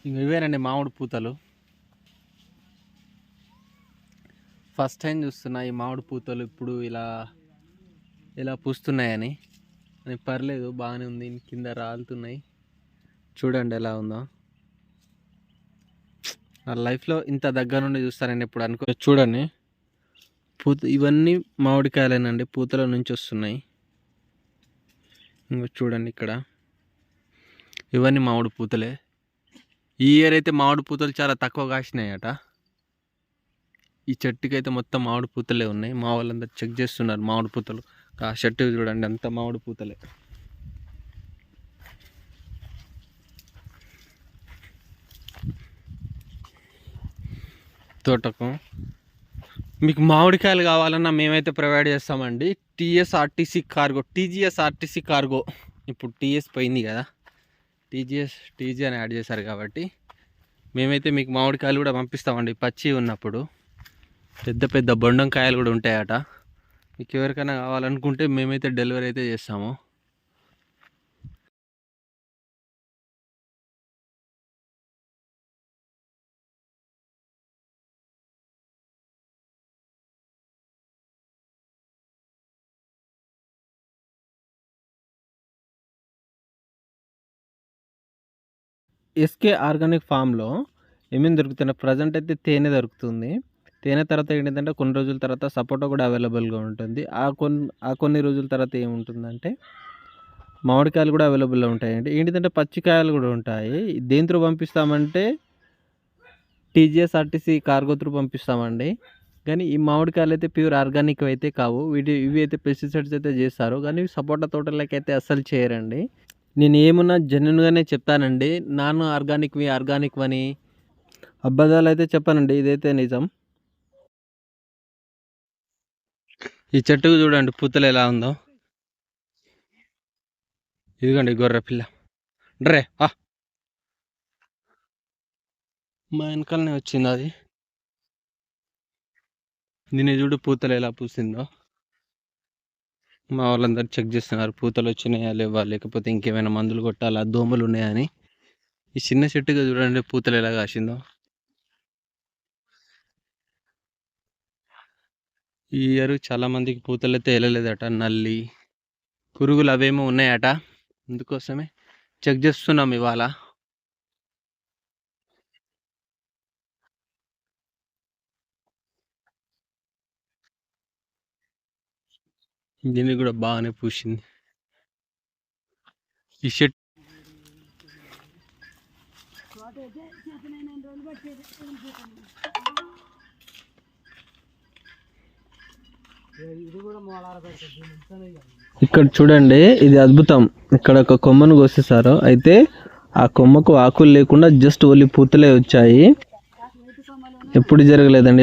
ఇవేనండి మామిడి పూతలు. ఫస్ట్ టైం చూస్తున్నా ఈ మామిడి పూతలు ఇప్పుడు ఇలా పూస్తున్నాయని. పర్లేదు, బాగానే ఉంది. కింద రాలుతున్నాయి, చూడండి ఎలా ఉందో. నా లైఫ్లో ఇంత దగ్గర నుండి చూస్తానండి ఎప్పుడు అనుకో. చూడండి ఇవన్నీ మామిడికాయలేనండి, పూతల నుంచి వస్తున్నాయి. ఇంకా చూడండి ఇక్కడ ఇవన్నీ మామిడి పూతలే. ఈ ఇయర్ అయితే మామిడి పూతలు చాలా తక్కువ కాసినాయట. ఈ చెట్టుకి అయితే మొత్తం మామిడి పూతలే ఉన్నాయి. మా వాళ్ళందరూ చెక్ చేస్తున్నారు మామిడి పూతలు. ఆ చెట్టు చూడండి, అంత మామిడి పూతలే. తోటకు మీకు మామిడికాయలు కావాలన్నా మేమైతే ప్రొవైడ్ చేస్తామండి. TGSRTC cargo. ఇప్పుడు టీఎస్ పోయింది కదా, టీజీ అని యాడ్ చేశారు కాబట్టి మేమైతే మీకు మామిడికాయలు కూడా పంపిస్తామండి. పచ్చి ఉన్నప్పుడు పెద్ద పెద్ద బొండంకాయలు కూడా ఉంటాయట. మీకు ఎవరికైనా కావాలనుకుంటే మేమైతే డెలివరీ అయితే చేస్తాము. ఎస్కే ఆర్గానిక్ ఫామ్లో ఏమేమి దొరుకుతున్నాయి? ప్రజెంట్ అయితే తేనె దొరుకుతుంది. తేనె తర్వాత ఏంటంటే కొన్ని రోజుల తర్వాత సపోటా కూడా అవైలబుల్గా ఉంటుంది. కొన్ని రోజుల తర్వాత ఏముంటుందంటే మామిడికాయలు కూడా అవైలబుల్లో ఉంటాయండి. ఏంటంటే పచ్చికాయలు కూడా ఉంటాయి. దేంతో పంపిస్తామంటే టీజీఎస్ఆర్టీసీ కార్గో త్రూ పంపిస్తామండి. కానీ ఈ మామిడికాయలు అయితే ప్యూర్ ఆర్గానిక్ అయితే కావు. ఇవి అయితే పెస్టిసైడ్స్ అయితే చేస్తారు, కానీ సపోటా తోటలకి అయితే అస్సలు చేయరండి. నేను ఏమున్నా జెన్యున్గానే చెప్తానండి. నాన్ ఆర్గానిక్ అని అబద్ధాలు అయితే చెప్పానండి, ఇదైతే నిజం. ఈ చెట్టుకు చూడండి పూతలు ఎలా ఉందో. ఇదిగోండి గొర్రె పిల్ల డ్రే మా వెనకాలనే వచ్చింది అది. దీన్ని చూడు పూతలు ఎలా పూసిందో. మా వాళ్ళందరూ చెక్ చేస్తున్నారు పూతలు వచ్చినాయా లేవా, లేకపోతే ఇంకేమైనా మందులు కొట్టాలా, దోమలు ఉన్నాయని. ఈ చిన్న చెట్టుగా చూడండి పూతలు ఎలా కాసిందో. ఈ ఇయర్ చాలా మందికి పూతలు అయితే వెళ్ళలేదట. నల్లి, పురుగులు అవేమో ఉన్నాయట. అందుకోసమే చెక్ చేస్తున్నాం ఇవాళ. దీనికి కూడా బాగానే పూసింది ఈ షర్ట్. ఇక్కడ చూడండి, ఇది అద్భుతం. ఇక్కడ ఒక కొమ్మను కోసేసారు. అయితే ఆ కొమ్మకు ఆకులు లేకుండా జస్ట్ ఓన్లీ పూతలే వచ్చాయి. ఎప్పుడు జరగలేదండి.